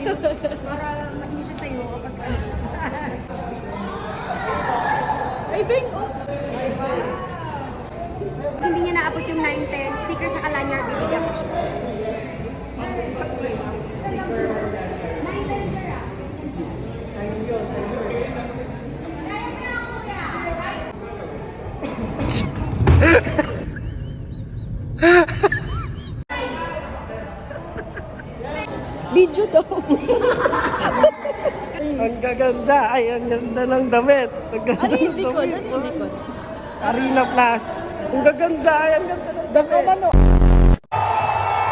Para hindi siya sa'yo kapag ano. Ay, Beng, oh. Hindi niya naabot yung 9-10, sticker tsaka lanyard, bibigyan ko siya. 9-10 sir ah. Video daw. Ang gaganda. Ay, ang ganda ng damit. Ang ganda Ano yung ng likod? damit. Ano yung likod? Arena Plus. Ang gaganda. Ay, ang ganda ng damit.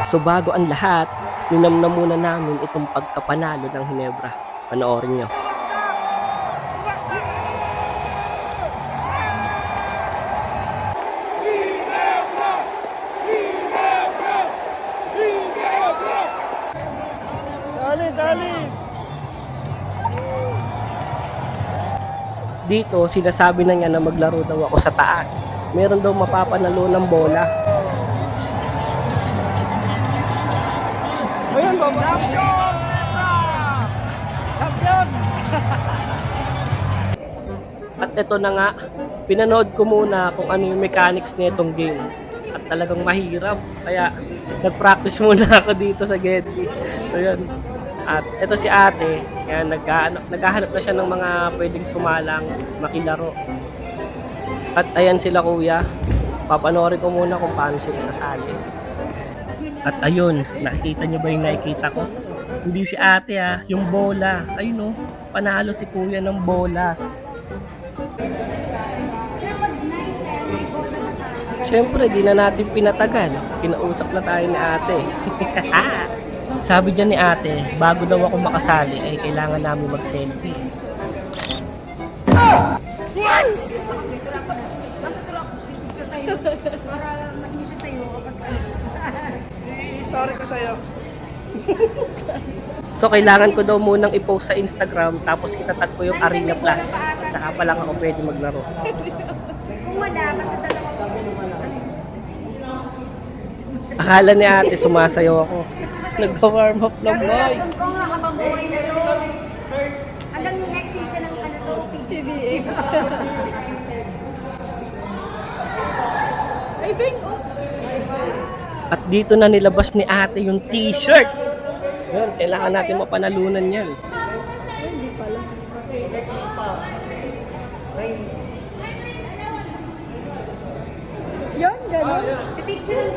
So bago ang lahat, ninamnam muna namin itong pagkapanalo ng Hinebra. Panoorin nyo. Dali, dali! Dito, sinasabi na niya na maglaro daw ako sa taas. Meron daw mapapanalo ng bola. Ayun, baba! Champion! At ito na nga, pinanood ko muna kung ano yung mechanics nitong game. At talagang mahirap. Kaya nag-practice muna ako dito sa Gedli. So yun. At ito si ate, kaya naghahanap na siya ng mga pwedeng sumalang, makilaro. At ayan sila kuya, papanoorin ko muna kung paano sila sasali. At ayun, nakita niyo ba yung nakikita ko? Hindi si ate yung bola. Ayun oh, panalo si kuya ng bola. Siyempre, di na natin pinatagal. Kinausap na tayo ni ate. Sabi niya ni ate, bago daw ako makasali, ay kailangan namin mag-selfie. Para hindi siya sa'yo kapag ano. I-story ko sa'yo. So, kailangan ko daw munang i-post sa Instagram, tapos itatag ko yung Arena Plus. Tsaka pa lang ako pwede maglaro. Kung wala, basta dalawa ko. Akala ni ate, sumasayaw ako. Nag-warm up lang, boy. Ko nga habang buhay na to. Hanggang next season ng ano to, PBA. Ay, Beng, oh. At dito na nilabas ni ate yung t-shirt. Yun, kailangan natin mapanalunan yan. Ay, hindi pala. Yun, gano'n. picture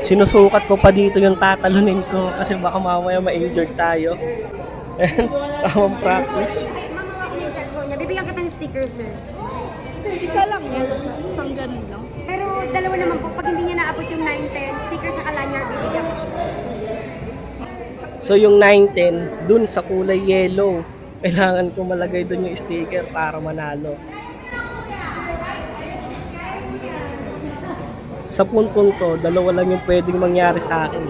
Sinusukat ko pa dito yung tatalunin ko kasi baka mamaya ma-injured tayo. And tamang practice. Ay, mamawa ko na yung cellphone niya. Bibigyan kita ng sticker, sir. Isa lang yan. Isang gano'n lang. Pero dalawa naman po. Pag hindi niya naabot yung 9-10, sticker tsaka lanyard, bibigyan ko siya. So yung 910, dun sa kulay yellow, kailangan ko malagay dun yung sticker para manalo. Sa puntong to, dalawa lang yung pwedeng mangyari sa akin.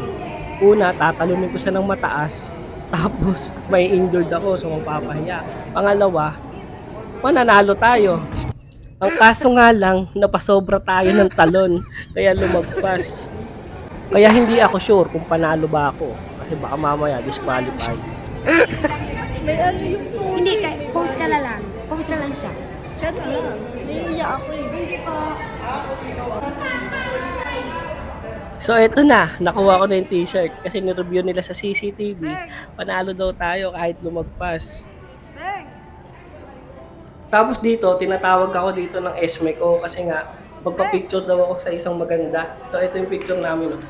Una, tatalunin ko siya ng mataas. Tapos, may injured ako, so mapapahiya. Pangalawa, mananalo tayo. Ang kaso nga lang, napasobra tayo ng talon. Kaya lumagpas. Kaya hindi ako sure kung panalo ba ako. Kasi baka mamaya disqualify. May ano yung phone. Hindi, post ka na lang. Post na lang siya. Siya na lang. Naiiyak ako eh. Hindi po. So eto na, nakuha ko na yung t-shirt kasi nireview nila sa CCTV. Panalo daw tayo kahit lumagpas. Tapos dito, tinatawag ako dito ng esme ko kasi nga magpa-picture daw ako sa isang maganda. So ito yung picture namin.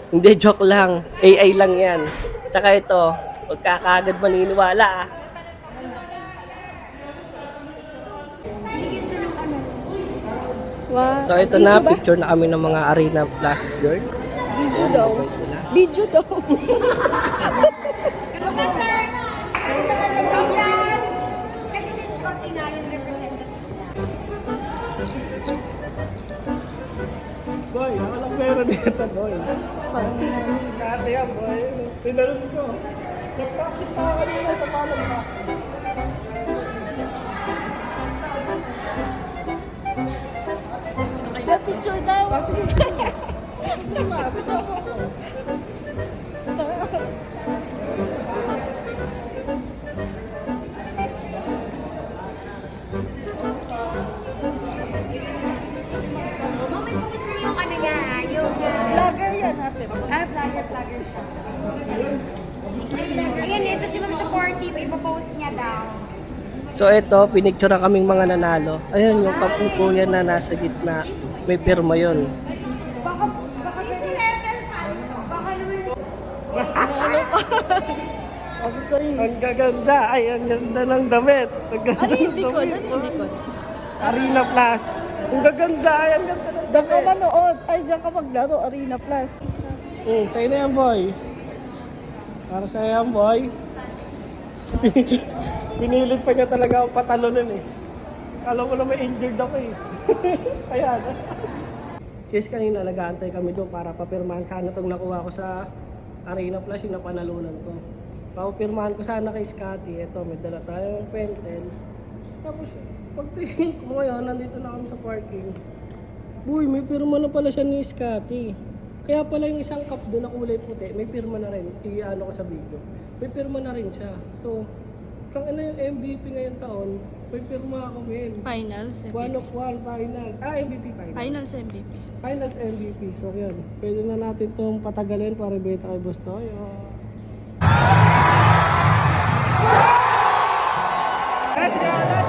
Hindi, joke lang. AI lang yan. Tsaka ito, huwag ka kaagad maniniwala Wow. So ito Video na, ba? picture na kami ng mga Arena Plus girl. Video daw. Video daw. Kasi si Scotty nga yung representative. Boy, walang meron dito, boy. Dati yan, boy. Tinalon ko. Nag-practice na ako kanina sa palang pa. Picture daw. Mami, gusto mo yung ano niya, yung... Vlogger yan ate. Vlogger siya. Ayan, ito si Ma'am Supportive, ipopost niya daw. So ito, pinicture na kaming mga nanalo. Ayun, yung kapukuyan na nasa gitna. May pirma yun. Baka gusto level pa. Baka naman... Ano pa? Sabi sa'yo. Ang gaganda. Ay, ang ganda ng damit. Ang ganda Ano yung ng likod? damit, Ano yung likod? Arena Plus. Ang gaganda. Ay, ang ganda ng Diyan ka damit. manood. Ay, diyan ka maglaro. Arena Plus. Sa'yo na yan, boy. Para sa'yo yan, boy. Pinilit pa niya talaga ako patalunan eh. Alam ko na may injured ako eh. Ayan. Yes, kanina nag-aantay kami doon para papirmahan sana itong nakuha ko sa Arena Plus yung napanalunan ko. Papirmahan ko sana kay Scotty. Ito, may dala tayong pentel. Tapos, pagtingin ko ngayon, nandito na kami sa parking. Boy, may pirma na pala siya ni Scotty. Kaya pala yung isang cup doon na kulay puti, may pirma na rin. I-ano ko sa video. May pirma na rin siya. So, kung ano yung MVP ngayong taon, may pirma ako ngayon. Finals. One of one finals. MVP finals. Finals MVP. Finals MVP. So, yun. Pwede na natin itong patagalin para ibenta kay Boss Toyo. Let's go!